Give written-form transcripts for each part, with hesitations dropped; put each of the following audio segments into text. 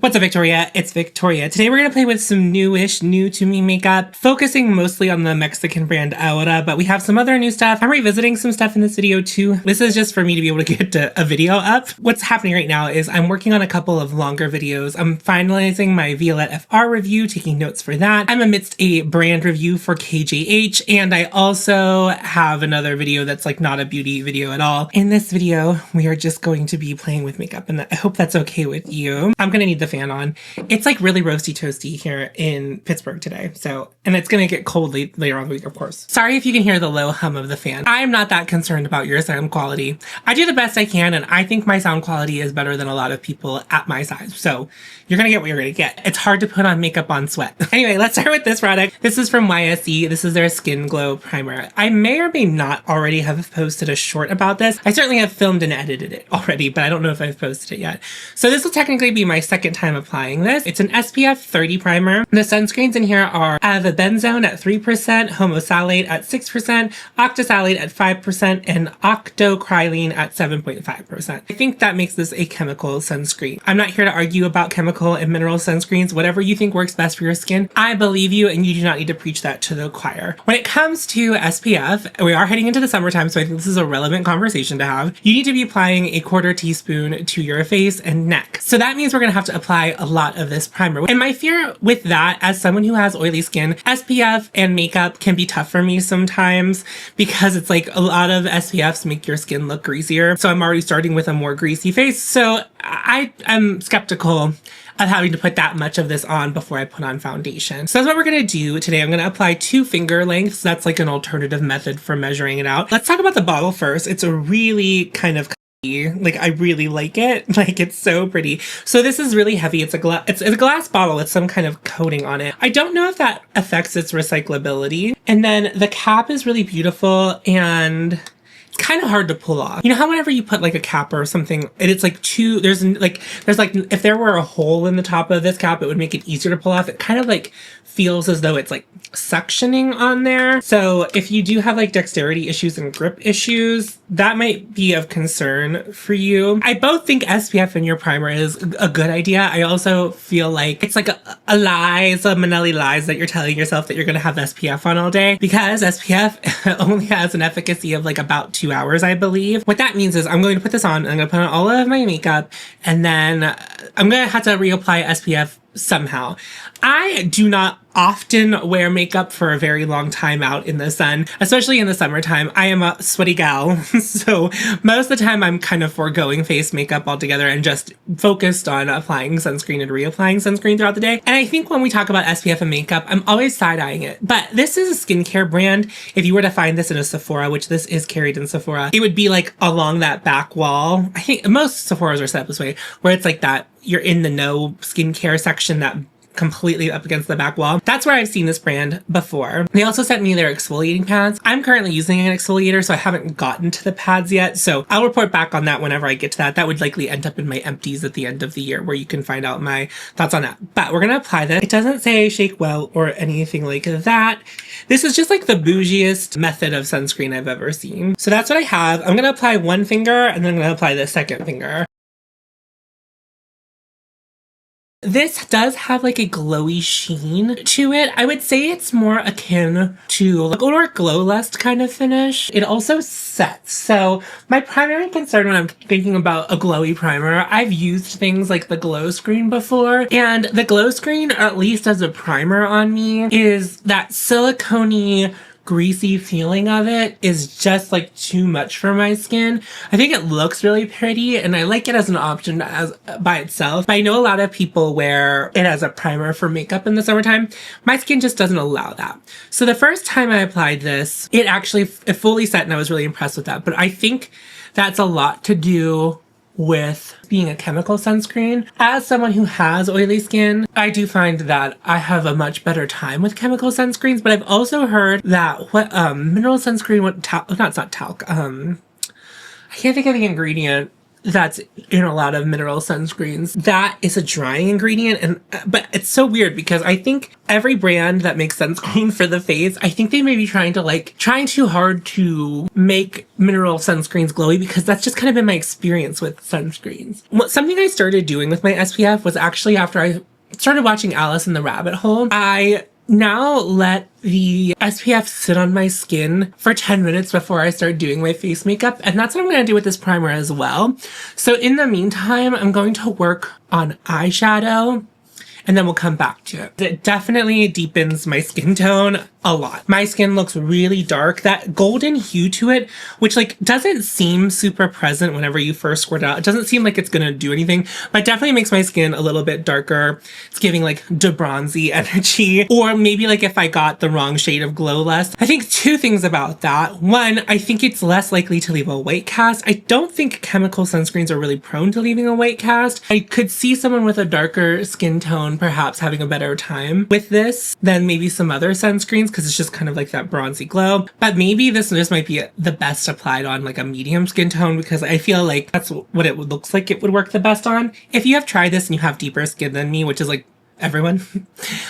What's up, Victoria? It's Victoria. Today we're going to play with some newish, new to me makeup, focusing mostly on the Mexican brand AORA, but we have some other new stuff. I'm revisiting some stuff in this video too. This is just for me to be able to get a video up. What's happening right now is I'm working on a couple of longer videos. I'm finalizing my Violette FR review, taking notes for that. I'm amidst a brand review for KJH, and I also have another video that's like not a beauty video at all. In this video, we are just going to be playing with makeup, and I hope that's okay with you. I'm going to need the fan on. It's like really roasty toasty here in Pittsburgh today. So, and it's going to get cold later on the week, of course. Sorry if you can hear the low hum of the fan. I'm not that concerned about your sound quality. I do the best I can, and I think my sound quality is better than a lot of people at my size. So you're going to get what you're going to get. It's hard to put on makeup on sweat. Anyway, let's start with this product. This is from YSE. This is their Skin Glow Primer. I may or may not already have posted a short about this. I certainly have filmed and edited it already, but I don't know if I've posted it yet. So this will technically be my second time applying this. It's an SPF 30 primer. The sunscreens in here are avobenzone at 3%, homosalate at 6%, octosalate at 5%, and octocrylene at 7.5%. I think that makes this a chemical sunscreen. I'm not here to argue about chemical and mineral sunscreens. Whatever you think works best for your skin, I believe you, and you do not need to preach that to the choir. When it comes to SPF, we are heading into the summertime, so I think this is a relevant conversation to have. You need to be applying a 1/4 teaspoon to your face and neck. So that means we're going to have to apply a lot of this primer. And my fear with that, as someone who has oily skin, SPF and makeup can be tough for me sometimes because it's like a lot of SPFs make your skin look greasier. So I'm already starting with a more greasy face. So I am skeptical of having to put that much of this on before I put on foundation. So that's what we're gonna do today. I'm gonna apply 2 finger lengths. That's like an alternative method for measuring it out. Let's talk about the bottle first. It's a really kind of like, I really like it. Like, it's so pretty. So this is really heavy. It's a glass bottle with some kind of coating on it. I don't know if that affects its recyclability. And then the cap is really beautiful and kind of hard to pull off. You know how whenever you put like a cap or something, and it's like there's like if there were a hole in the top of this cap, it would make it easier to pull off. It kind of like feels as though it's like suctioning on there. So if you do have like dexterity issues and grip issues, that might be of concern for you. I both think SPF in your primer is a good idea. I also feel like it's like a lies, a Manelli lies that you're telling yourself that you're going to have SPF on all day, because SPF only has an efficacy of like about 2 hours, I believe. What that means is I'm going to put this on, I'm going to put on all of my makeup, and then I'm going to have to reapply SPF somehow. I do not often wear makeup for a very long time out in the sun, especially in the summertime. I am a sweaty gal, so most of the time I'm kind of foregoing face makeup altogether and just focused on applying sunscreen and reapplying sunscreen throughout the day. And I think when we talk about SPF and makeup, I'm always side-eyeing it. But this is a skincare brand. If you were to find this in a Sephora, which this is carried in Sephora, it would be like along that back wall. I think most Sephoras are set up this way, where it's like that you're in the no skincare section, that completely up against the back wall. That's where I've seen this brand before. They also sent me their exfoliating pads. I'm currently using an exfoliator, so I haven't gotten to the pads yet. So I'll report back on that whenever I get to that. That would likely end up in my empties at the end of the year, where you can find out my thoughts on that. But we're gonna apply this. It doesn't say shake well or anything like that. This is just like the bougiest method of sunscreen I've ever seen. So that's what I have. I'm gonna apply one finger, and then I'm gonna apply the second finger. This does have like a glowy sheen to it. I would say it's more akin to like a Glow Lust kind of finish. It also sets. So my primary concern when I'm thinking about a glowy primer, I've used things like the Glow Screen before, and the Glow Screen, at least as a primer on me, is that silicone-y greasy feeling of it is just like too much for my skin. I think it looks really pretty, and I like it as an option as by itself. But I know a lot of people wear it as a primer for makeup in the summertime. My skin just doesn't allow that. So the first time I applied this, it fully set, and I was really impressed with that. But I think that's a lot to do with being a chemical sunscreen. As someone who has oily skin, I do find that I have a much better time with chemical sunscreens, but I've also heard that mineral sunscreen, I can't think of the ingredient. that's in a lot of mineral sunscreens. That is a drying ingredient, and but it's so weird because I think every brand that makes sunscreen for the face, I think they may be trying too hard to make mineral sunscreens glowy, because that's just kind of been my experience with sunscreens. Something I started doing with my SPF was actually after I started watching Alice in the Rabbit Hole. I now let the SPF sit on my skin for 10 minutes before I start doing my face makeup. And that's what I'm going to do with this primer as well. So in the meantime, I'm going to work on eyeshadow, and then we'll come back to it. It definitely deepens my skin tone a lot. My skin looks really dark. That golden hue to it, which like doesn't seem super present whenever you first squirt it out. It doesn't seem like it's gonna do anything, but definitely makes my skin a little bit darker. It's giving like de bronzy energy, or maybe like if I got the wrong shade of Glow Lust. I think two things about that. One, I think it's less likely to leave a white cast. I don't think chemical sunscreens are really prone to leaving a white cast. I could see someone with a darker skin tone perhaps having a better time with this than maybe some other sunscreens, because it's just kind of like that bronzy glow. But maybe this might be the best applied on like a medium skin tone, because I feel like that's what it looks like it would work the best on. If you have tried this and you have deeper skin than me, which is like everyone,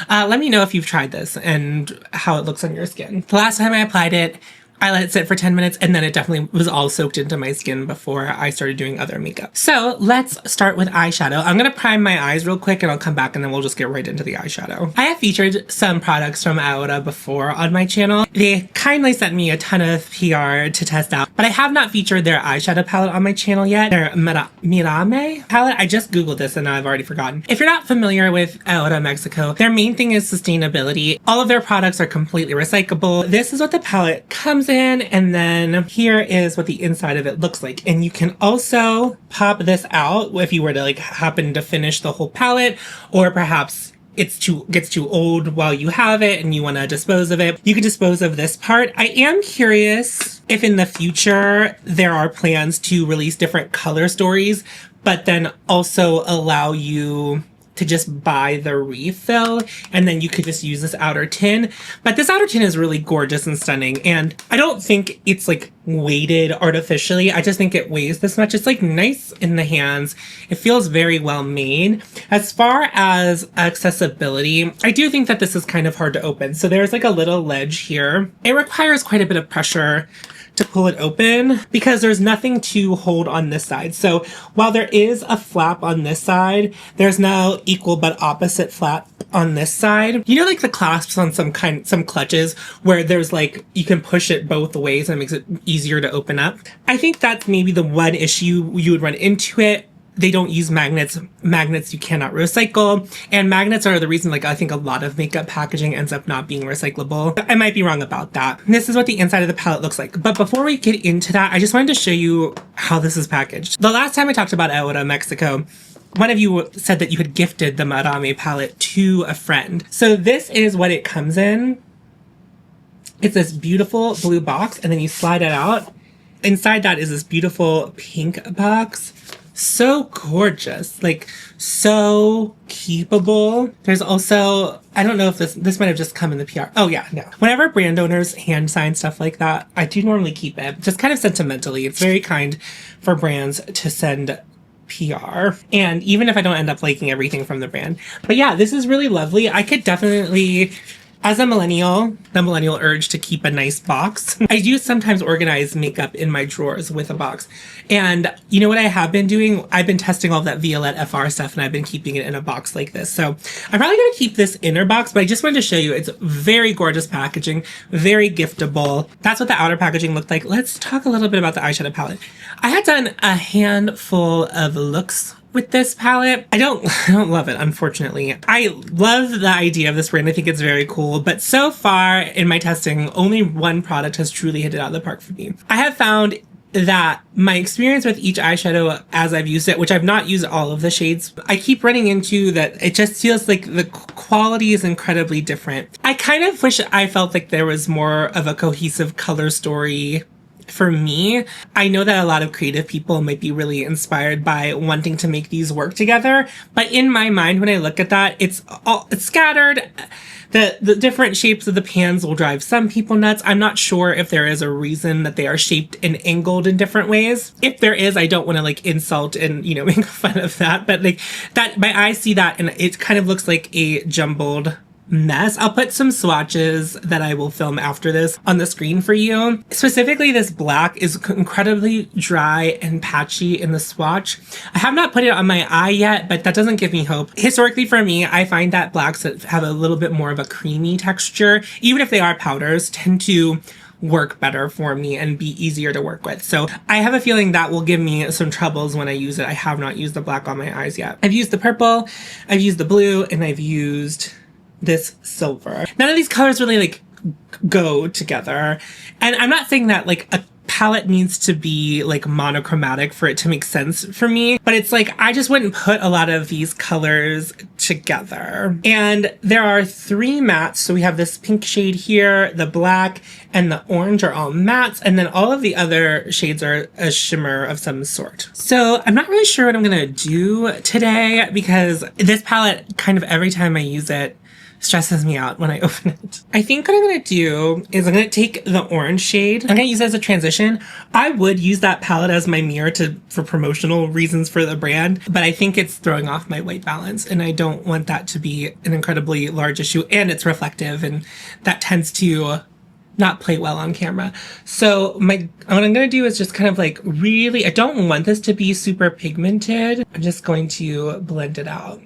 let me know if you've tried this and how it looks on your skin. The last time I applied it, I let it sit for 10 minutes, and then it definitely was all soaked into my skin before I started doing other makeup. So let's start with eyeshadow. I'm going to prime my eyes real quick, and I'll come back and then we'll just get right into the eyeshadow. I have featured some products from AORA before on my channel. They kindly sent me a ton of PR to test out, but I have not featured their eyeshadow palette on my channel yet. Their Mirame palette. I just Googled this and I've already forgotten. If you're not familiar with AORA Mexico, their main thing is sustainability. All of their products are completely recyclable. This is what the palette comes in, and then here is what the inside of it looks like. And you can also pop this out if you were to like happen to finish the whole palette, or perhaps gets too old while you have it and you want to dispose of it. You can dispose of this part. I am curious if in the future there are plans to release different color stories, but then also allow you to just buy the refill, and then you could just use this outer tin. But this outer tin is really gorgeous and stunning, and I don't think it's like weighted artificially. I just think it weighs this much. It's like nice in the hands. It feels very well made. As far as accessibility, I do think that this is kind of hard to open. So there's like a little ledge here. It requires quite a bit of pressure to pull it open because there's nothing to hold on this side. So while there is a flap on this side, there's no equal but opposite flap on this side. You know, like the clasps on some clutches where there's like, you can push it both ways and it makes it easier to open up. I think that's maybe the one issue you would run into it. They don't use magnets. Magnets you cannot recycle. And magnets are the reason, like, I think a lot of makeup packaging ends up not being recyclable. I might be wrong about that. This is what the inside of the palette looks like. But before we get into that, I just wanted to show you how this is packaged. The last time I talked about AORA Mexico, one of you said that you had gifted the Mirame palette to a friend. So this is what it comes in. It's this beautiful blue box, and then you slide it out. Inside that is this beautiful pink box. So gorgeous, like so keepable. There's also, I don't know if this might have just come in the PR. Oh yeah, no. Whenever brand owners hand sign stuff like that, I do normally keep it, just kind of sentimentally. It's very kind for brands to send PR, and even if I don't end up liking everything from the brand. But yeah, this is really lovely. I could definitely, as a millennial, the millennial urge to keep a nice box. I do sometimes organize makeup in my drawers with a box. And you know what I have been doing? I've been testing all of that Violette FR stuff, and I've been keeping it in a box like this. So I'm probably going to keep this inner box, but I just wanted to show you it's very gorgeous packaging, very giftable. That's what the outer packaging looked like. Let's talk a little bit about the eyeshadow palette. I had done a handful of looks with this palette. I don't love it, unfortunately. I love the idea of this brand. I think it's very cool, but so far in my testing, only one product has truly hit it out of the park for me. I have found that my experience with each eyeshadow as I've used it, which I've not used all of the shades, I keep running into that it just feels like the quality is incredibly different. I kind of wish I felt like there was more of a cohesive color story for me. I know that a lot of creative people might be really inspired by wanting to make these work together, but in my mind, when I look at that, it's scattered. The different shapes of the pans will drive some people nuts. I'm not sure if there is a reason that they are shaped and angled in different ways. If there is, I don't want to like insult and, you know, make fun of that, but like that, my eyes see that and it kind of looks like a jumbled mess. I'll put some swatches that I will film after this on the screen for you. Specifically, this black is incredibly dry and patchy in the swatch. I have not put it on my eye yet, but that doesn't give me hope. Historically for me, I find that blacks that have a little bit more of a creamy texture, even if they are powders, tend to work better for me and be easier to work with. So I have a feeling that will give me some troubles when I use it. I have not used the black on my eyes yet. I've used the purple, I've used the blue, and I've used this silver. None of these colors really like go together. And I'm not saying that like a palette needs to be like monochromatic for it to make sense for me, but it's like I just wouldn't put a lot of these colors together. And there are 3 mattes. So we have this pink shade here, the black and the orange are all mattes, and then all of the other shades are a shimmer of some sort. So I'm not really sure what I'm gonna do today because this palette kind of every time I use it stresses me out when I open it. I think what I'm gonna do is I'm gonna take the orange shade. I'm gonna use it as a transition. I would use that palette as my mirror for promotional reasons for the brand, but I think it's throwing off my white balance and I don't want that to be an incredibly large issue, and it's reflective and that tends to not play well on camera. So what I'm gonna do is just kind of like really, I don't want this to be super pigmented. I'm just going to blend it out.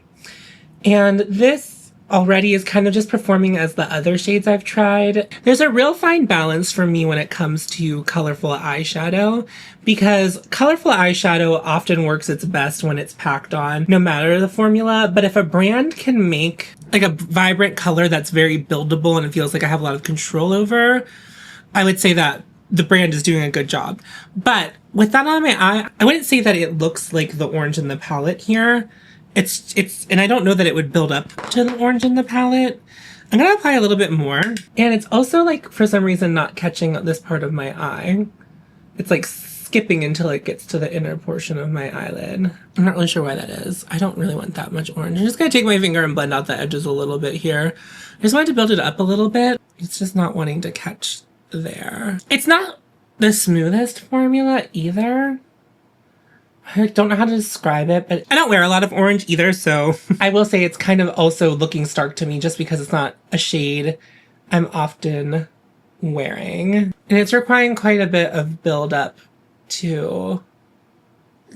And this already is kind of just performing as the other shades I've tried. There's a real fine balance for me when it comes to colorful eyeshadow, because colorful eyeshadow often works its best when it's packed on, no matter the formula. But if a brand can make like a vibrant color that's very buildable and it feels like I have a lot of control over, I would say that the brand is doing a good job. But with that on my eye, I wouldn't say that it looks like the orange in the palette here. And I don't know that it would build up to the orange in the palette. I'm gonna apply a little bit more. And it's also like, for some reason, not catching this part of my eye. It's like skipping until it gets to the inner portion of my eyelid. I'm not really sure why that is. I don't really want that much orange. I'm just gonna take my finger and blend out the edges a little bit here. I just wanted to build it up a little bit. It's just not wanting to catch there. It's not the smoothest formula either. I don't know how to describe it, but I don't wear a lot of orange either, so I will say it's kind of also looking stark to me just because it's not a shade I'm often wearing. And it's requiring quite a bit of build up to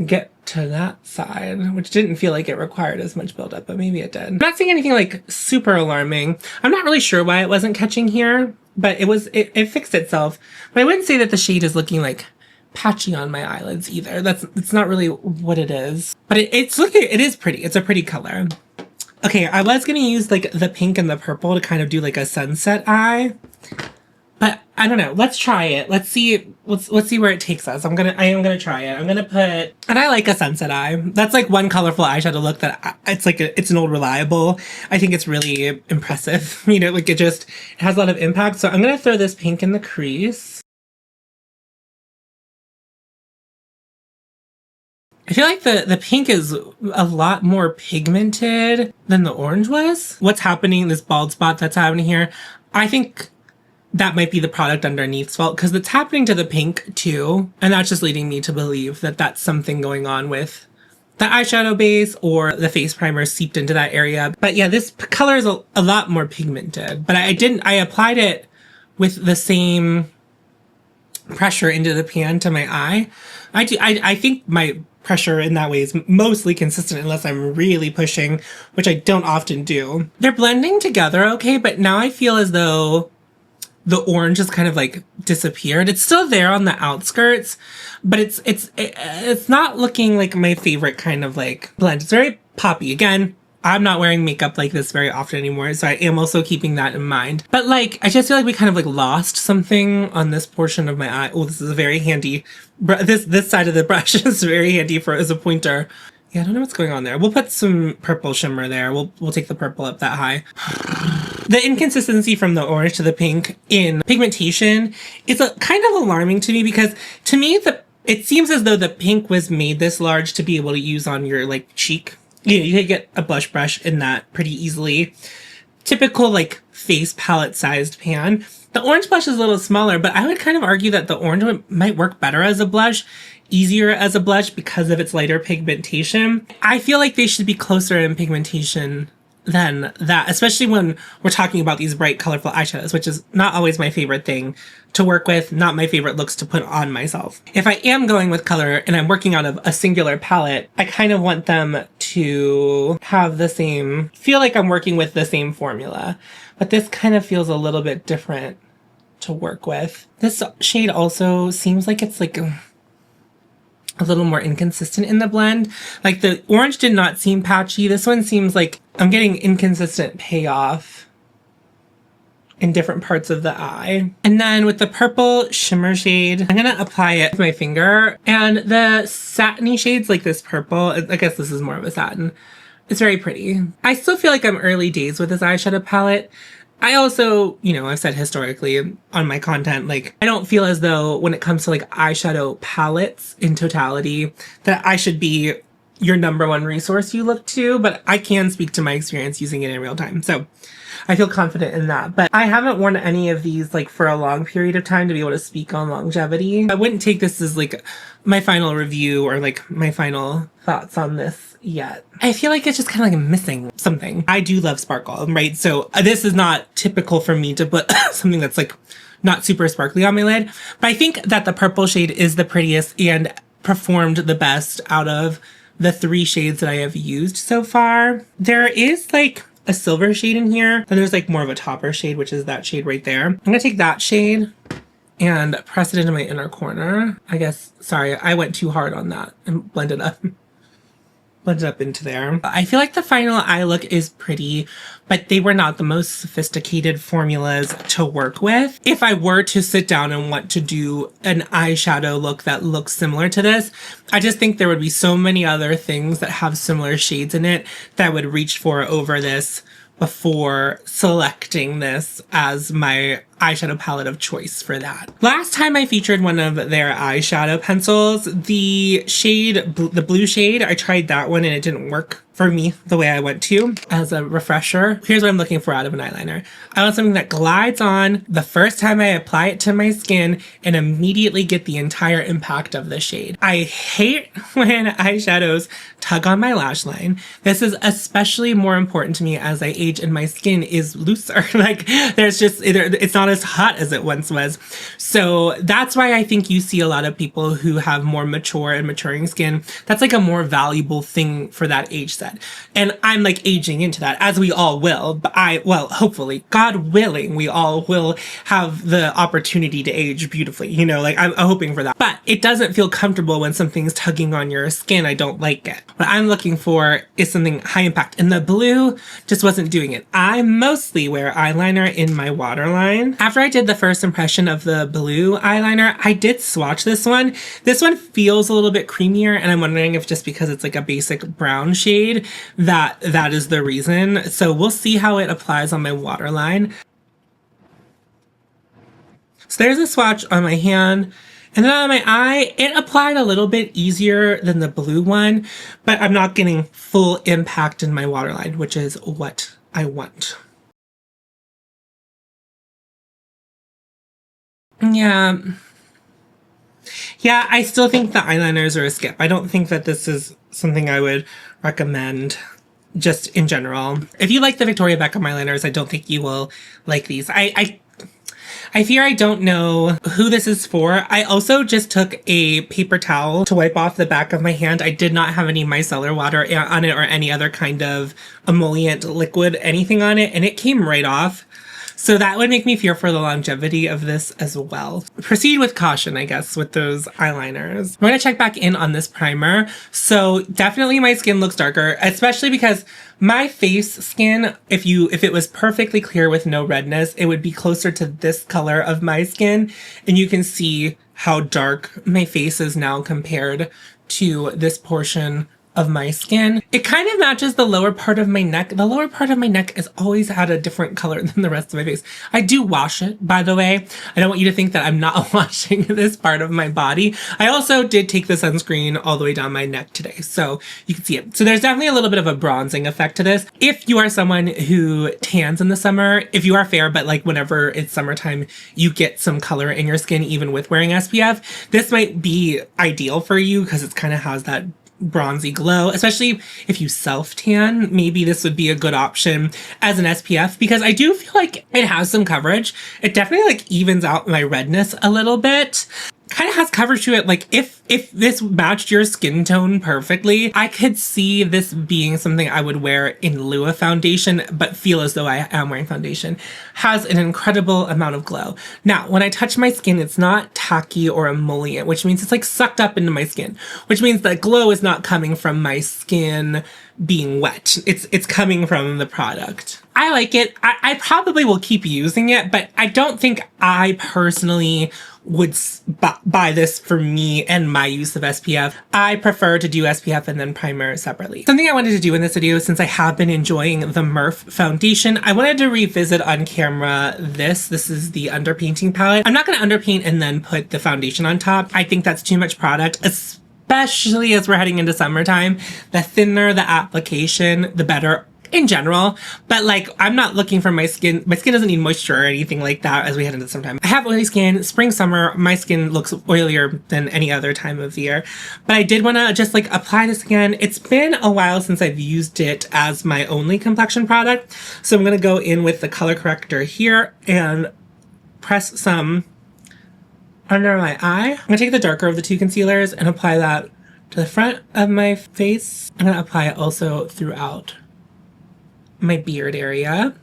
get to that side, which didn't feel like it required as much build up, but maybe it did. I'm not seeing anything like super alarming. I'm not really sure why it wasn't catching here, but it fixed itself. But I wouldn't say that the shade is looking like patchy on my eyelids either. It's not really what it is, but it is pretty. It's a pretty color. Okay, I was gonna use like the pink and the purple to kind of do like a sunset eye, but I don't know. Let's try it. Let's see where it takes us. I am gonna try it. I'm gonna put, and I like a sunset eye. That's like one colorful eyeshadow look that it's an old reliable. I think it's really impressive. You know, like it has a lot of impact. So I'm gonna throw this pink in the crease. I feel like the pink is a lot more pigmented than the orange was. What's happening, this bald spot that's happening here, I think that might be the product underneath's fault because it's happening to the pink too. And that's just leading me to believe that that's something going on with the eyeshadow base or the face primer seeped into that area. But yeah, this color is a lot more pigmented, but I applied it with the same pressure into the pan to my eye. I think my pressure in that way is mostly consistent unless I'm really pushing, which I don't often do. They're blending together okay, but now I feel as though the orange has kind of like disappeared. It's still there on the outskirts, but it's not looking like my favorite kind of like blend. It's very poppy. Again, I'm not wearing makeup like this very often anymore, so I am also keeping that in mind. But like, I just feel like we kind of like lost something on this portion of my eye. Oh, this is a very handy, this side of the brush is very handy as a pointer. Yeah, I don't know what's going on there. We'll put some purple shimmer there. We'll take the purple up that high. The inconsistency from the orange to the pink in pigmentation is kind of alarming to me, because to me, it seems as though the pink was made this large to be able to use on your like cheek. You could get a blush brush in that pretty easily. Typical like face palette sized pan. The orange blush is a little smaller, but I would kind of argue that the orange might work better as a blush, easier as a blush because of its lighter pigmentation. I feel like they should be closer in pigmentation than that, especially when we're talking about these bright, colorful eyeshadows, which is not always my favorite thing to work with, not my favorite looks to put on myself. If I am going with color and I'm working out of a singular palette, I kind of want them to have the same, feel like I'm working with the same formula. But this kind of feels a little bit different to work with. This shade also seems like it's like a little more inconsistent in the blend. Like the orange did not seem patchy. This one seems like I'm getting inconsistent payoff in different parts of the eye. And then with the purple shimmer shade, I'm gonna apply it with my finger. And the satiny shades like this purple, I guess this is more of a satin. It's very pretty. I still feel like I'm early days with this eyeshadow palette. I also, you know, I've said historically on my content, like, I don't feel as though when it comes to like eyeshadow palettes in totality, that I should be your number one resource you look to, but I can speak to my experience using it in real time. So I feel confident in that. But I haven't worn any of these like for a long period of time to be able to speak on longevity. I wouldn't take this as like my final review or like my final thoughts on this yet. I feel like it's just kind of like missing something. I do love sparkle, right? So this is not typical for me to put something that's like not super sparkly on my lid. But I think that the purple shade is the prettiest and performed the best out of the 3 shades that I have used so far. There is like a silver shade in here, and there's like more of a topper shade, which is that shade right there. I'm gonna take that shade and press it into my inner corner. I guess, sorry, I went too hard on that and blended up into there. I feel like the final eye look is pretty, but they were not the most sophisticated formulas to work with. If I were to sit down and want to do an eyeshadow look that looks similar to this, I just think there would be so many other things that have similar shades in it that I would reach for over this before selecting this as my eyeshadow palette of choice for that. Last time I featured one of their eyeshadow pencils, the shade, the blue shade, I tried that one and it didn't work for me the way I want to. As a refresher, here's what I'm looking for out of an eyeliner. I want something that glides on the first time I apply it to my skin and immediately get the entire impact of the shade. I hate when eyeshadows tug on my lash line. This is especially more important to me as I age and my skin is looser. Like there's just, it's not as hot as it once was. So that's why I think you see a lot of people who have more mature and maturing skin. That's like a more valuable thing for that age set. And I'm like aging into that, as we all will. But well, hopefully, God willing, we all will have the opportunity to age beautifully. You know, like I'm hoping for that. But it doesn't feel comfortable when something's tugging on your skin. I don't like it. What I'm looking for is something high impact. And the blue just wasn't doing it. I mostly wear eyeliner in my waterline. After I did the first impression of the blue eyeliner, I did swatch this one. This one feels a little bit creamier, and I'm wondering if just because it's like a basic brown shade, that is the reason. So we'll see how it applies on my waterline. So there's a swatch on my hand. And then on my eye, it applied a little bit easier than the blue one, but I'm not getting full impact in my waterline, which is what I want. Yeah, I still think the eyeliners are a skip. I don't think that this is something I would recommend just in general. If you like the Victoria Beckham eyeliners, I don't think you will like these. I fear I don't know who this is for. I also just took a paper towel to wipe off the back of my hand. I did not have any micellar water on it or any other kind of emollient liquid, anything on it, and it came right off. So that would make me fear for the longevity of this as well. Proceed with caution, I guess, with those eyeliners. I'm gonna check back in on this primer. So definitely my skin looks darker, especially because my face skin, if it was perfectly clear with no redness, it would be closer to this color of my skin. And you can see how dark my face is now compared to this portion of my skin. It kind of matches the lower part of my neck. The lower part of my neck has always had a different color than the rest of my face. I do wash it, by the way. I don't want you to think that I'm not washing this part of my body. I also did take the sunscreen all the way down my neck today, so you can see it. So there's definitely a little bit of a bronzing effect to this. If you are someone who tans in the summer, if you are fair, but like whenever it's summertime, you get some color in your skin even with wearing SPF, this might be ideal for you because it kind of has that bronzy glow, especially if you self-tan. Maybe this would be a good option as an SPF because I do feel like it has some coverage. It definitely like evens out my redness a little bit. Kind of has coverage to it. Like if this matched your skin tone perfectly, I could see this being something I would wear in lieu of foundation, but feel as though I am wearing foundation. Has an incredible amount of glow. Now, when I touch my skin, it's not tacky or emollient, which means it's like sucked up into my skin, which means that glow is not coming from my skin being wet. It's coming from the product. I like it. I probably will keep using it, but I don't think I personally would buy this for me and my use of SPF. I prefer to do SPF and then primer separately. Something I wanted to do in this video, since I have been enjoying the Murph foundation, I wanted to revisit on camera this. This is the Underpainting palette. I'm not going to underpaint and then put the foundation on top. I think that's too much product, especially as we're heading into summertime. The thinner the application, the better in general, but like I'm not looking for my skin doesn't need moisture or anything like that as we head into summertime. I have oily skin. Spring, summer, my skin looks oilier than any other time of the year, but I did want to just like apply this again. It's been a while since I've used it as my only complexion product, so I'm going to go in with the color corrector here and press some under my eye. I'm going to take the darker of the two concealers and apply that to the front of my face. I'm going to apply it also throughout my beard area.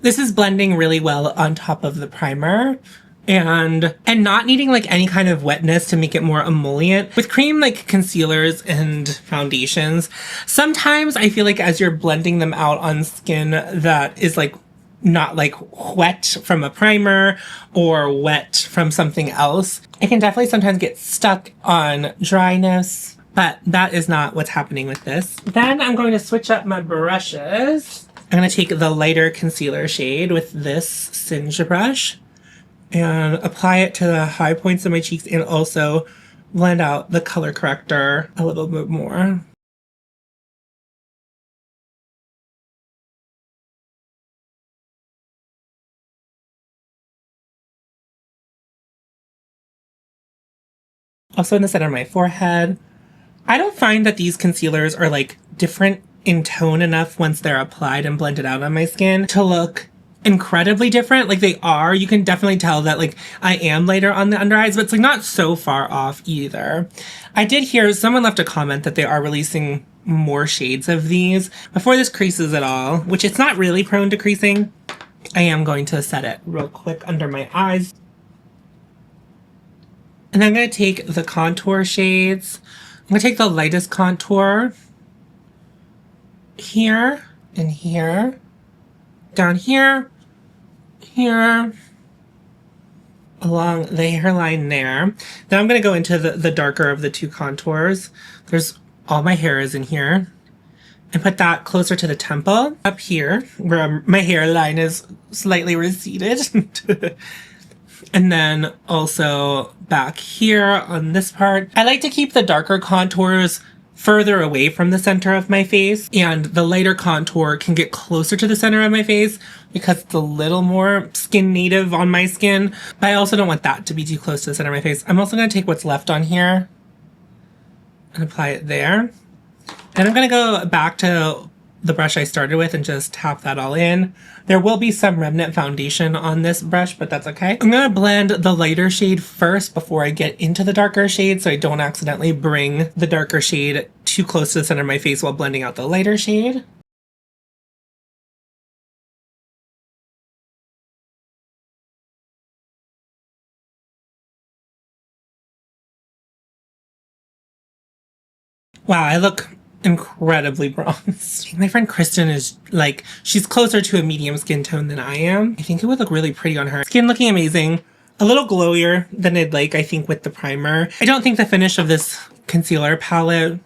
This is blending really well on top of the primer and not needing like any kind of wetness to make it more emollient. With cream like concealers and foundations, sometimes I feel like as you're blending them out on skin that is like not like wet from a primer or wet from something else, it can definitely sometimes get stuck on dryness, but that is not what's happening with this. Then I'm going to switch up my brushes. I'm going to take the lighter concealer shade with this Singe brush and apply it to the high points of my cheeks and also blend out the color corrector a little bit more. Also in the center of my forehead. I don't find that these concealers are like different in tone enough once they're applied and blended out on my skin to look incredibly different. Like they are, you can definitely tell that like I am lighter on the under eyes, but it's like not so far off either. I did hear someone left a comment that they are releasing more shades of these before this creases at all, which it's not really prone to creasing. I am going to set it real quick under my eyes. And then I'm going to take the contour shades. I'm going to take the lightest contour here and here, down here, here, along the hairline there. Then I'm going to go into the darker of the two contours. There's all my hair is in here. And put that closer to the temple, up here, where my hairline is slightly receded. And then also back here on this part. I like to keep the darker contours further away from the center of my face, and the lighter contour can get closer to the center of my face because it's a little more skin native on my skin, but I also don't want that to be too close to the center of my face. I'm also going to take what's left on here and apply it there. And I'm going to go back to the brush I started with and just tap that all in. There will be some remnant foundation on this brush, but that's okay. I'm going to blend the lighter shade first before I get into the darker shade so I don't accidentally bring the darker shade too close to the center of my face while blending out the lighter shade. Wow, I look incredibly bronzed. My friend Kristen is like, she's closer to a medium skin tone than I am. I think it would look really pretty on her. Skin looking amazing. A little glowier than I'd like, I think, with the primer. I don't think the finish of this concealer palette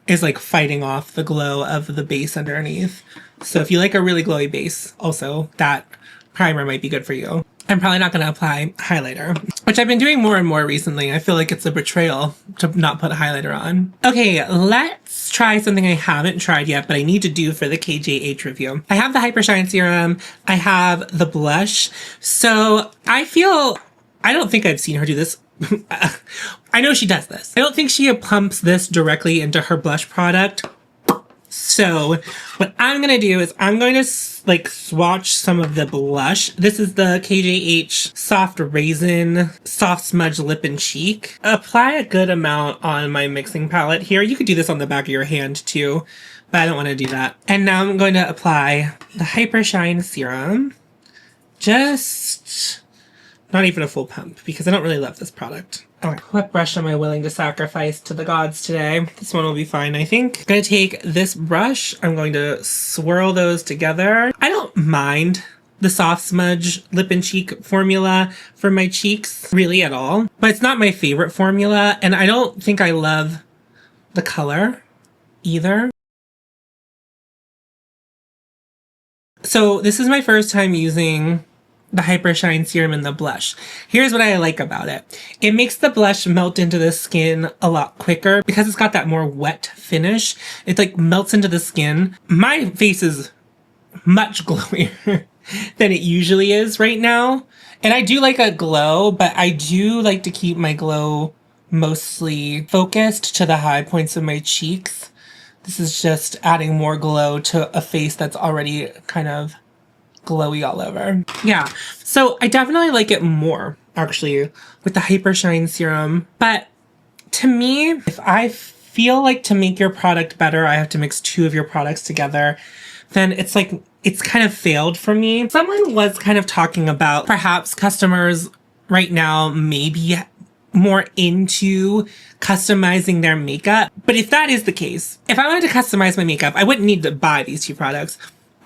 is like fighting off the glow of the base underneath. So if you like a really glowy base, also that primer might be good for you. I'm probably not going to apply highlighter, which I've been doing more and more recently. I feel like it's a betrayal to not put highlighter on. Okay, let's try something I haven't tried yet, but I need to do for the KJH review. I have the Hyper Shine Serum. I have the blush. So I don't think I've seen her do this. I know she does this. I don't think she pumps this directly into her blush product. So what I'm going to do is I'm going to like swatch some of the blush. This is the KJH Soft Raisin Soft Smudge Lip and Cheek. Apply a good amount on my mixing palette here. You could do this on the back of your hand too, but I don't want to do that. And now I'm going to apply the Hyper Shine Serum. Just not even a full pump because I don't really love this product. Okay, what brush am I willing to sacrifice to the gods today? This one will be fine, I think. I'm going to take this brush. I'm going to swirl those together. I don't mind the Soft Smudge Lip and Cheek formula for my cheeks really at all, but it's not my favorite formula, and I don't think I love the color either. So this is my first time using the Hyper Shine Serum in the blush. Here's what I like about it. It makes the blush melt into the skin a lot quicker because it's got that more wet finish. It like melts into the skin. My face is much glowier than it usually is right now. And I do like a glow, but I do like to keep my glow mostly focused to the high points of my cheeks. This is just adding more glow to a face that's already kind of glowy all over. Yeah, so I definitely like it more actually with the Hyper Shine Serum. But to me, if I feel like to make your product better, I have to mix two of your products together, then it's like, it's kind of failed for me. Someone was kind of talking about perhaps customers right now may be more into customizing their makeup. But if that is the case, if I wanted to customize my makeup, I wouldn't need to buy these two products.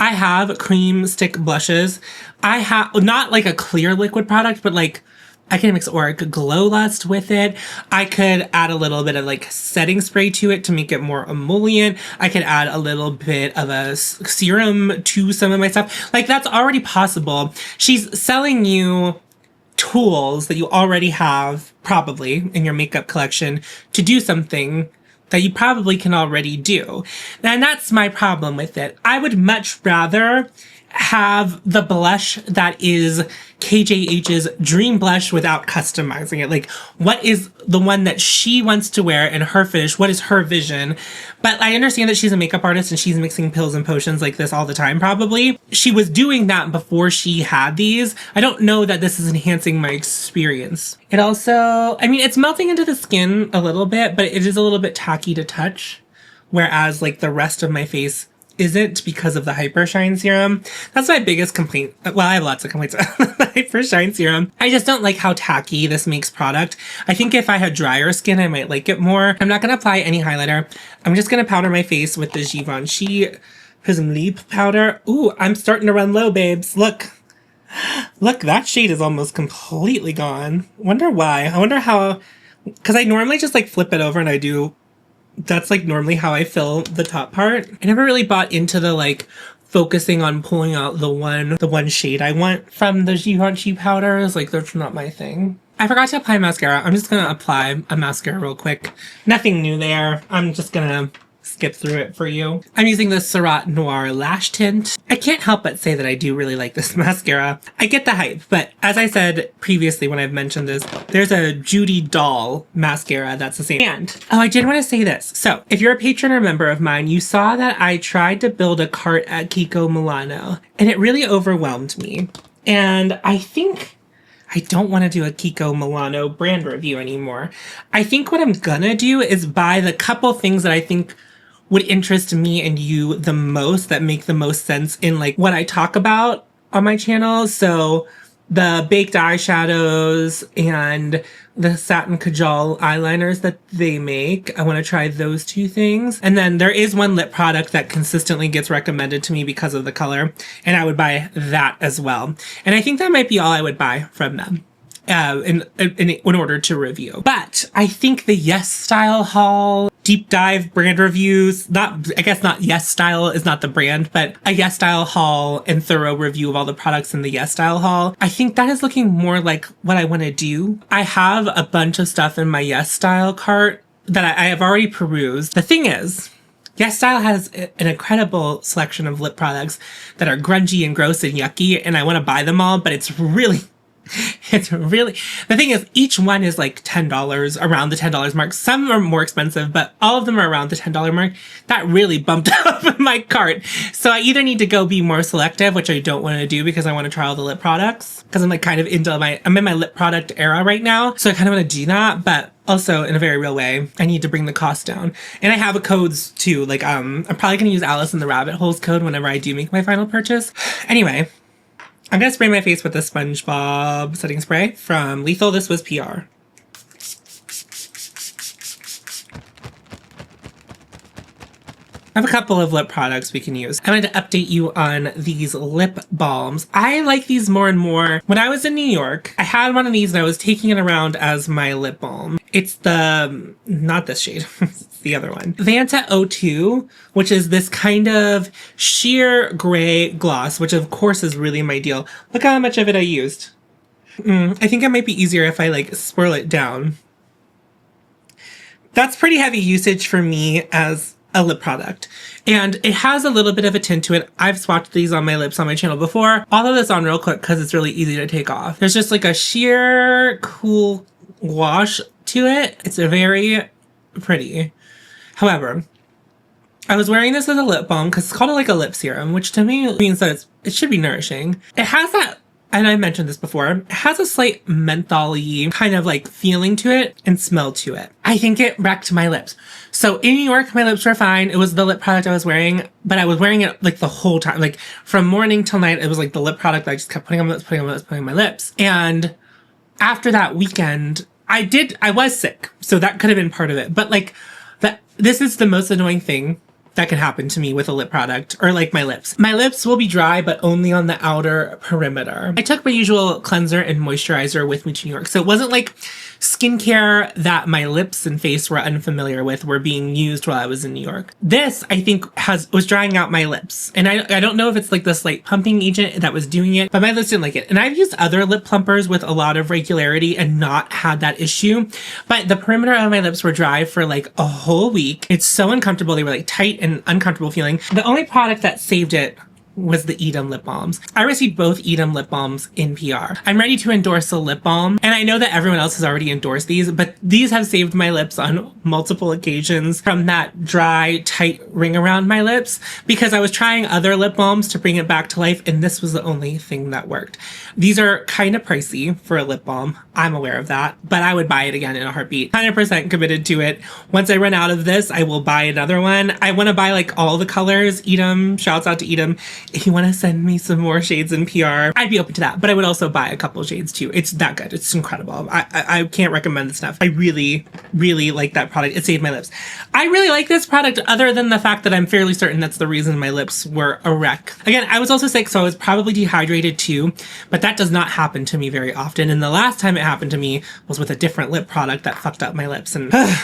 I have cream stick blushes. I have not like a clear liquid product, but like I can mix Auric Glow Lust with it. I could add a little bit of like setting spray to it to make it more emollient. I could add a little bit of a serum to some of my stuff. Like that's already possible. She's selling you tools that you already have probably in your makeup collection to do something that you probably can already do. And that's my problem with it. I would much rather have the blush that is KJH's dream blush without customizing it. Like, what is the one that she wants to wear in her finish? What is her vision? But I understand that she's a makeup artist and she's mixing pills and potions like this all the time, probably. She was doing that before she had these. I don't know that this is enhancing my experience. It also, I mean, it's melting into the skin a little bit, but it is a little bit tacky to touch. Whereas like the rest of my face isn't because of the Hyper Shine Serum. That's my biggest complaint. Well, I have lots of complaints about the Hyper Shine Serum. I just don't like how tacky this makes product. I think if I had drier skin, I might like it more. I'm not going to apply any highlighter. I'm just going to powder my face with the Givenchy Prism Leap powder. Ooh, I'm starting to run low, babes. Look. Look, that shade is almost completely gone. Wonder why. I wonder how... Because I normally just like flip it over and I do... That's like normally how I fill the top part. I never really bought into the like focusing on pulling out the one shade I want from the Givenchy powders. Like that's not my thing. I forgot to apply mascara. I'm just gonna apply a mascara real quick. Nothing new there. I'm just gonna skip through it for you. I'm using the SURRATT Noir Lash Tint. I can't help but say that I do really like this mascara. I get the hype, but as I said previously when I've mentioned this, there's a Judy Doll mascara that's the same. And, oh, I did want to say this. So, if you're a patron or member of mine, you saw that I tried to build a cart at Kiko Milano, and it really overwhelmed me. And I think I don't want to do a Kiko Milano brand review anymore. I think what I'm gonna do is buy the couple things that I think would interest me and you the most, that make the most sense in like what I talk about on my channel. So the baked eyeshadows and the satin kajal eyeliners that they make. I want to try those two things. And then there is one lip product that consistently gets recommended to me because of the color, and I would buy that as well. And I think that might be all I would buy from them. In order to review. But I think the Yes Style haul, deep dive brand reviews, I guess not Yes Style is not the brand, but a Yes Style haul and thorough review of all the products in the Yes Style haul, I think that is looking more like what I want to do. I have a bunch of stuff in my Yes Style cart that I have already perused. The thing is, Yes Style has an incredible selection of lip products that are grungy and gross and yucky, and I want to buy them all, but it's really, the thing is, each one is like $10, around the $10 mark. Some are more expensive, but all of them are around the $10 mark. That really bumped up my cart. So I either need to go be more selective, which I don't want to do because I want to try all the lip products. Because I'm like kind of I'm in my lip product era right now. So I kind of want to do that, but also in a very real way, I need to bring the cost down. And I have a codes too. Like, I'm probably going to use Alice in the Rabbit Holes code whenever I do make my final purchase. Anyway. I'm going to spray my face with the SpongeBob setting spray from Lethal. This was PR. I have a couple of lip products we can use. I wanted to update you on these lip balms. I like these more and more. When I was in New York, I had one of these and I was taking it around as my lip balm. It's the, not this shade, it's the other one. Vanta O2, which is this kind of sheer gray gloss, which of course is really my deal. Look how much of it I used. I think it might be easier if I like swirl it down. That's pretty heavy usage for me as a lip product. And it has a little bit of a tint to it. I've swatched these on my lips on my channel before. I'll throw this on real quick because it's really easy to take off. There's just like a sheer cool wash to it. It's very pretty. However, I was wearing this as a lip balm because it's called like a lip serum, which to me means that it should be nourishing. It has that, and I mentioned this before, it has a slight menthol-y kind of like feeling to it and smell to it. I think it wrecked my lips. So in New York, my lips were fine. It was the lip product I was wearing, but I was wearing it like the whole time. Like from morning till night, it was like the lip product that I just kept putting on my lips, putting on my lips, putting on my lips. And after that weekend, I was sick. So that could have been part of it. But like, this is the most annoying thing that can happen to me with a lip product, or like my lips. My lips will be dry, but only on the outer perimeter. I took my usual cleanser and moisturizer with me to New York. So it wasn't like skincare that my lips and face were unfamiliar with were being used while I was in New York. This, I think, was drying out my lips. And I don't know if it's like the slight pumping agent that was doing it, but my lips didn't like it. And I've used other lip plumpers with a lot of regularity and not had that issue. But the perimeter of my lips were dry for like a whole week. It's so uncomfortable. They were like tight and uncomfortable feeling. The only product that saved it was the Edam lip balms. I received both Edam lip balms in PR. I'm ready to endorse a lip balm, and I know that everyone else has already endorsed these, but these have saved my lips on multiple occasions from that dry, tight ring around my lips, because I was trying other lip balms to bring it back to life, and this was the only thing that worked. These are kind of pricey for a lip balm. I'm aware of that, but I would buy it again in a heartbeat. 100% committed to it. Once I run out of this, I will buy another one. I want to buy like all the colors. Edam, shouts out to Edam. If you want to send me some more shades in PR, I'd be open to that. But I would also buy a couple shades too. It's that good. It's incredible. I can't recommend this enough. I really, really like that product. It saved my lips. I really like this product other than the fact that I'm fairly certain that's the reason my lips were a wreck. Again, I was also sick, so I was probably dehydrated too, but that does not happen to me very often. And the last time it happened to me was with a different lip product that fucked up my lips. And I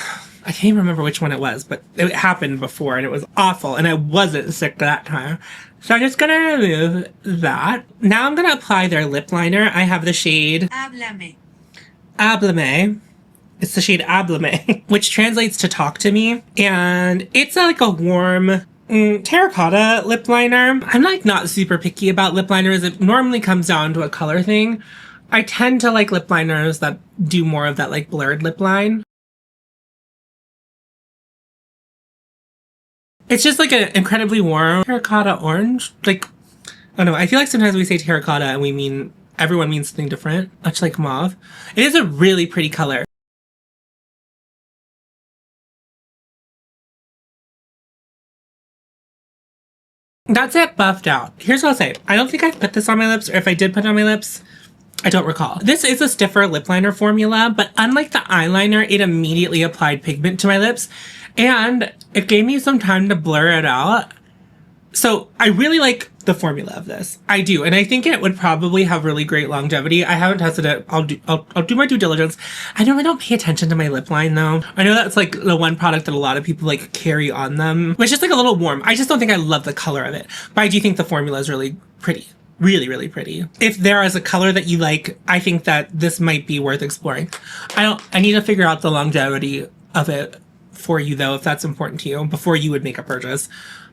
can't even remember which one it was, but it happened before and it was awful. And I wasn't sick that time. So I'm just gonna remove that. Now I'm gonna apply their lip liner. I have the shade Hablame. Hablame. It's the shade Hablame, which translates to talk to me. And it's like a warm terracotta lip liner. I'm like not super picky about lip liners. It normally comes down to a color thing. I tend to like lip liners that do more of that like blurred lip line. It's just like an incredibly warm terracotta orange. Like, I don't know. I feel like sometimes we say terracotta and we mean, everyone means something different. Much like mauve. It is a really pretty color. That's it buffed out. Here's what I'll say. I don't think I put this on my lips, or if I did put it on my lips, I don't recall. This is a stiffer lip liner formula, but unlike the eyeliner, it immediately applied pigment to my lips and it gave me some time to blur it out. So I really like the formula of this. I do. And I think it would probably have really great longevity. I haven't tested it. I'll do my due diligence. I normally don't pay attention to my lip line though. I know that's like the one product that a lot of people like carry on them, which is like a little warm. I just don't think I love the color of it, but I do think the formula is really pretty. Really, really pretty. If there is a color that you like, I think that this might be worth exploring. I need to figure out the longevity of it for you though, if that's important to you, before you would make a purchase.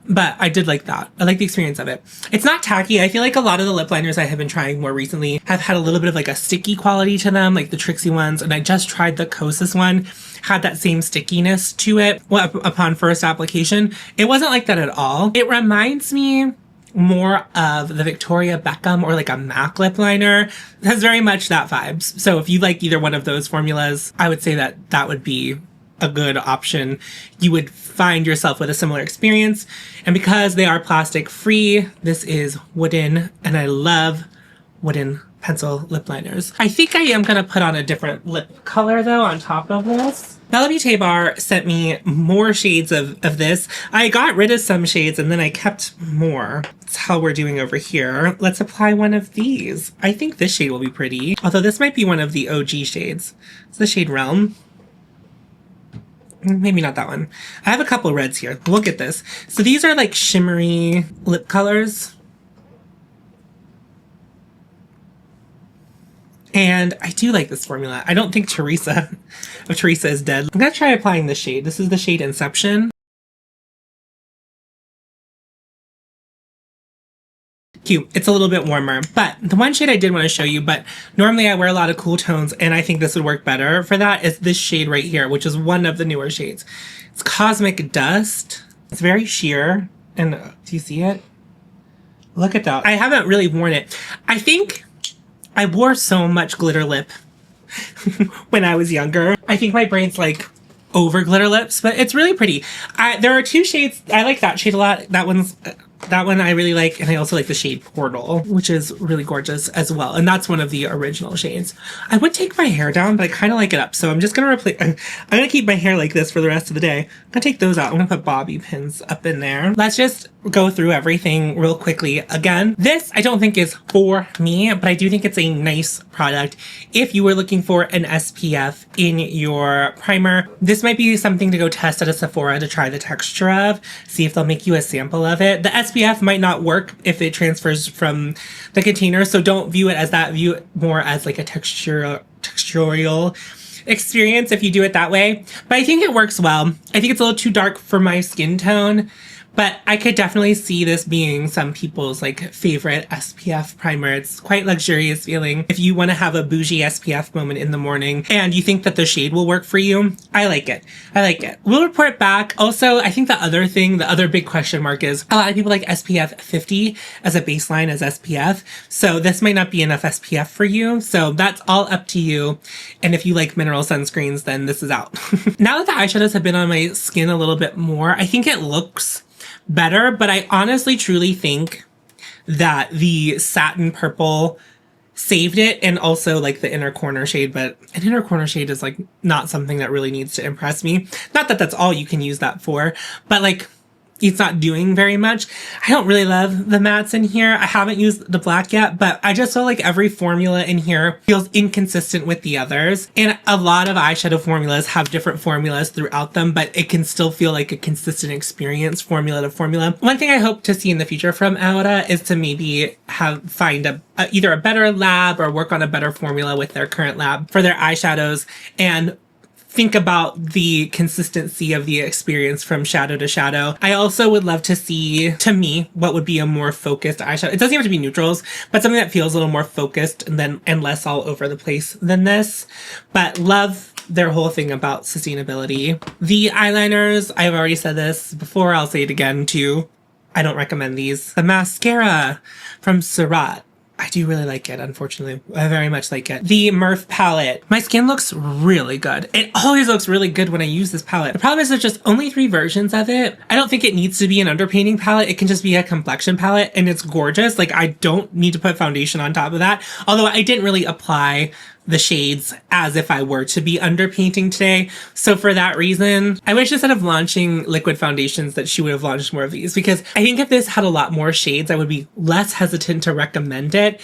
But I did like that. I like the experience of it. It's not tacky. I feel like a lot of the lip liners I have been trying more recently have had a little bit of like a sticky quality to them, like the Trixie ones. And I just tried the Kosas one, had that same stickiness to it upon first application. It wasn't like that at all. It reminds me more of the Victoria Beckham or like a MAC lip liner. It has very much that vibes. So if you like either one of those formulas, I would say that that would be a good option. You would find yourself with a similar experience. And because they are plastic free, this is wooden, and I love wooden pencil lip liners. I think I am going to put on a different lip color though on top of this. bellabeautebar sent me more shades of this. I got rid of some shades and then I kept more. That's how we're doing over here. Let's apply one of these. I think this shade will be pretty, although this might be one of the OG shades. It's the shade Realm. Maybe not that one. I have a couple reds here. Look at this. So these are like shimmery lip colors. And I do like this formula. I don't think Teresa is dead. I'm gonna try applying this shade. This is the shade Inception. Cute. It's a little bit warmer, but the one shade I did want to show you, but normally I wear a lot of cool tones and I think this would work better for that, is this shade right here, which is one of the newer shades. It's Cosmic Dust. It's very sheer, and do you see it? Look at that. I haven't really worn it. I think I wore so much glitter lip when I was younger. I think my brain's like over glitter lips, but it's really pretty. There are two shades. I like that shade a lot. That one I really like, and I also like the shade Portal, which is really gorgeous as well. And that's one of the original shades. I would take my hair down, but I kind of like it up. So I'm just going to replace, I'm going to keep my hair like this for the rest of the day. I'm going to take those out. I'm going to put bobby pins up in there. Let's just go through everything real quickly. Again, this I don't think is for me, but I do think it's a nice product. If you were looking for an SPF in your primer, this might be something to go test at a Sephora to try the texture of, see if they'll make you a sample of it. The SPF might not work if it transfers from the container, so don't view it as that. View it more as like a textural experience if you do it that way. But I think it works well. I think it's a little too dark for my skin tone, but I could definitely see this being some people's like favorite SPF primer. It's quite luxurious feeling. If you want to have a bougie SPF moment in the morning and you think that the shade will work for you, I like it. I like it. We'll report back. Also, I think the other big question mark is a lot of people like SPF 50 as a baseline as SPF. So this might not be enough SPF for you. So that's all up to you. And if you like mineral sunscreens, then this is out. Now that the eyeshadows have been on my skin a little bit more, I think it looks better, but I honestly truly think that the satin purple saved it, and also like the inner corner shade, but an inner corner shade is like not something that really needs to impress me. Not that that's all you can use that for, but like it's not doing very much. I don't really love the mattes in here. I haven't used the black yet, but I just feel like every formula in here feels inconsistent with the others. And a lot of eyeshadow formulas have different formulas throughout them, but it can still feel like a consistent experience formula to formula. One thing I hope to see in the future from AORA is to maybe find either a better lab or work on a better formula with their current lab for their eyeshadows, and think about the consistency of the experience from shadow to shadow. I also would love to see, to me, what would be a more focused eyeshadow. It doesn't have to be neutrals, but something that feels a little more focused and less all over the place than this. But love their whole thing about sustainability. The eyeliners, I've already said this before, I'll say it again too. I don't recommend these. The mascara from SURRATT. I do really like it, unfortunately. I very much like it. The M.PH palette. My skin looks really good. It always looks really good when I use this palette. The problem is there's just only 3 versions of it. I don't think it needs to be an underpainting palette. It can just be a complexion palette, and it's gorgeous. Like, I don't need to put foundation on top of that. Although I didn't really apply the shades as if I were to be underpainting today. So for that reason, I wish instead of launching liquid foundations that she would have launched more of these, because I think if this had a lot more shades, I would be less hesitant to recommend it.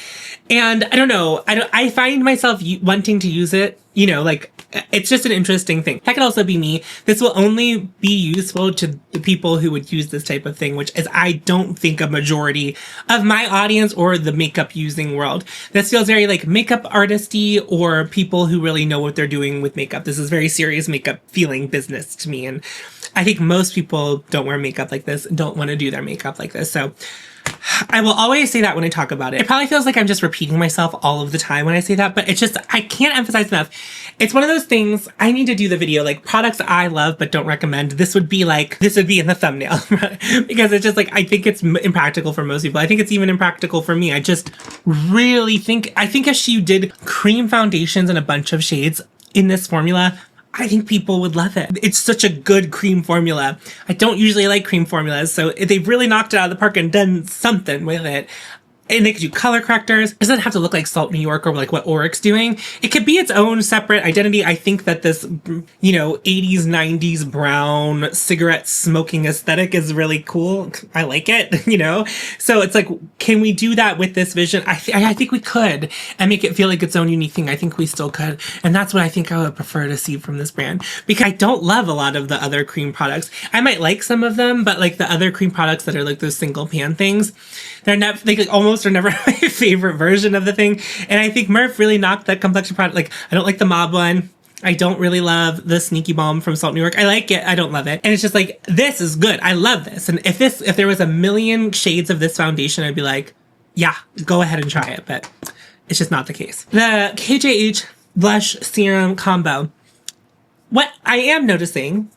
And I don't know, I find myself wanting to use it, you know, like, it's just an interesting thing. That could also be me. This will only be useful to the people who would use this type of thing, which is, I don't think, a majority of my audience or the makeup using world. This feels very like makeup artisty or people who really know what they're doing with makeup. This is very serious makeup feeling business to me. And I think most people don't wear makeup like this, don't want to do their makeup like this. So I will always say that when I talk about it. It probably feels like I'm just repeating myself all of the time when I say that, but it's just, I can't emphasize enough. It's one of those things, I need to do the video, like products I love but don't recommend. This would be in the thumbnail, because it's just like, I think it's impractical for most people. I think it's even impractical for me. I just really think, if she did cream foundations in a bunch of shades in this formula, I think people would love it. It's such a good cream formula. I don't usually like cream formulas, so they've really knocked it out of the park and done something with it. And they could do color correctors. It doesn't have to look like Salt New York or like what Auric's doing. It could be its own separate identity. I think that this, you know, 80s, 90s brown cigarette smoking aesthetic is really cool. I like it, you know? So it's like, can we do that with this vision? I think we could, and make it feel like its own unique thing. I think we still could. And that's what I think I would prefer to see from this brand, because I don't love a lot of the other cream products. I might like some of them, but like the other cream products that are like those single pan things, they're never, like almost are never my favorite version of the thing. And I think M.PH really knocked that complexion product. Like, I don't like the Mob one. I don't really love the Sneaky Balm from Salt New York. I like it. I don't love it. And it's just like, this is good. I love this. And if there was a million shades of this foundation, I'd be like, yeah, go ahead and try it. But it's just not the case. The KJH blush serum combo. What I am noticing,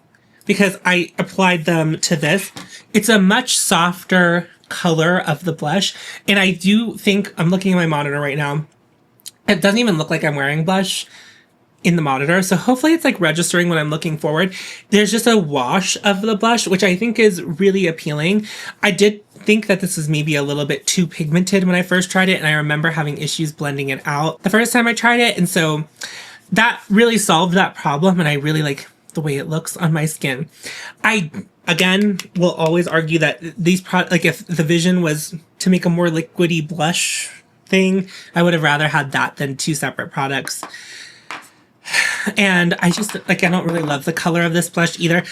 because I applied them to this, it's a much softer color of the blush. And I do think, I'm looking at my monitor right now, it doesn't even look like I'm wearing blush in the monitor. So hopefully it's like registering when I'm looking forward. There's just a wash of the blush, which I think is really appealing. I did think that this is maybe a little bit too pigmented when I first tried it, and I remember having issues blending it out the first time I tried it. And so that really solved that problem, and I really like the way it looks on my skin. I, again, will always argue that these like if the vision was to make a more liquidy blush thing, I would have rather had that than 2 separate products. And I just, like, I don't really love the color of this blush either.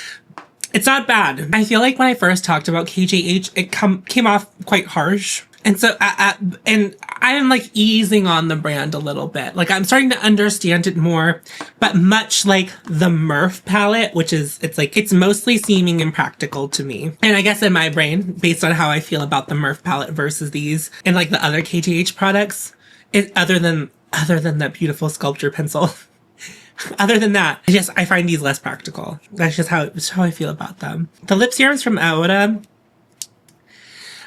It's not bad. I feel like when I first talked about KJH, it came off quite harsh. And so, and I'm like easing on the brand a little bit. Like, I'm starting to understand it more, but much like the M.PH palette, which is, it's mostly seeming impractical to me. And I guess in my brain, based on how I feel about the M.PH palette versus these and like the other KJH products, other than that beautiful sculpture pencil, other than that, I find these less practical. That's just how I feel about them. The lip serums from AORA,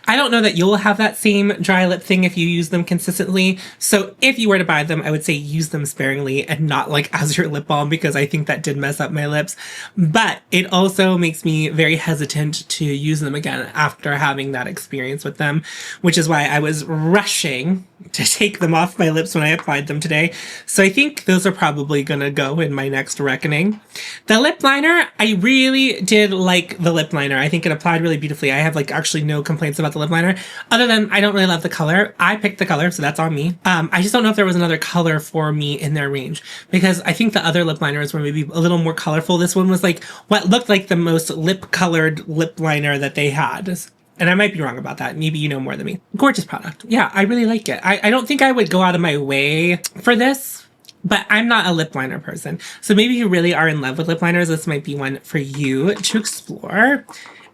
I don't know that you'll have that same dry lip thing if you use them consistently. So if you were to buy them, I would say use them sparingly and not like as your lip balm, because I think that did mess up my lips. But it also makes me very hesitant to use them again after having that experience with them, which is why I was rushing to take them off my lips when I applied them today. So I think those are probably gonna go in my next reckoning. The lip liner, I really did like the lip liner. I think it applied really beautifully. I have like actually no complaints about the lip liner, other than I don't really love the color. I picked the color, so that's on me. I just don't know if there was another color for me in their range, because I think the other lip liners were maybe a little more colorful. This one was like what looked like the most lip colored lip liner that they had. And I might be wrong about that. Maybe you know more than me. Gorgeous product. Yeah, I really like it. I don't think I would go out of my way for this, but I'm not a lip liner person. So maybe you really are in love with lip liners, this might be one for you to explore.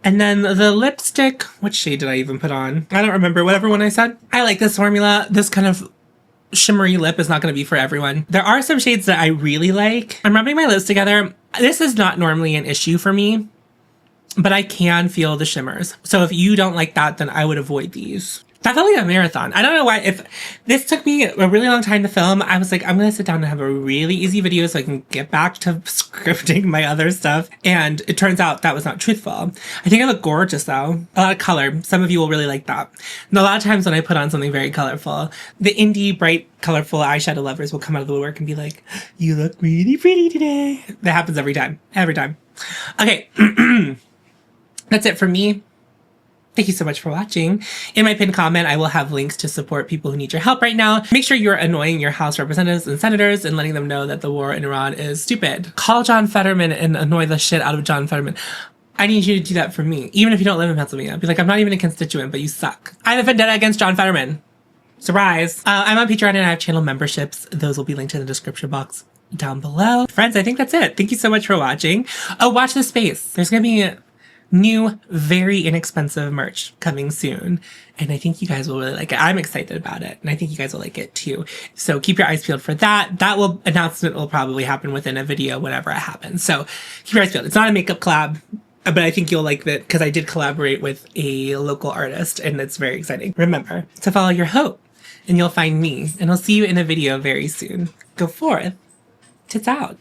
And then the lipstick, what shade did I even put on? I don't remember, whatever one I said. I like this formula. This kind of shimmery lip is not going to be for everyone. There are some shades that I really like. I'm rubbing my lips together. This is not normally an issue for me, but I can feel the shimmers. So if you don't like that, then I would avoid these. That felt like a marathon. I don't know why. If this took me a really long time to film, I was like, I'm going to sit down and have a really easy video so I can get back to scripting my other stuff. And it turns out that was not truthful. I think I look gorgeous though. A lot of color. Some of you will really like that. And a lot of times when I put on something very colorful, the indie, bright, colorful eyeshadow lovers will come out of the woodwork and be like, you look really pretty today. That happens every time. Every time. Okay. That's it for me. Thank you so much for watching. In my pinned comment, I will have links to support people who need your help right now. Make sure you're annoying your House representatives and senators and letting them know that the war in Iran is stupid. Call John Fetterman and annoy the shit out of John Fetterman. I need you to do that for me, even if you don't live in Pennsylvania. Be like, I'm not even a constituent, but you suck. I have a vendetta against John Fetterman. Surprise. I'm on Patreon and I have channel memberships. Those will be linked in the description box down below. Friends, I think that's it. Thank you so much for watching. Oh, watch this space. There's gonna be new, very inexpensive merch coming soon. And I think you guys will really like it. I'm excited about it. And I think you guys will like it too. So keep your eyes peeled for that. Announcement will probably happen within a video whenever it happens. So keep your eyes peeled. It's not a makeup collab, but I think you'll like that because I did collaborate with a local artist and it's very exciting. Remember to follow your hope and you'll find me. And I'll see you in a video very soon. Go forth. Tits out.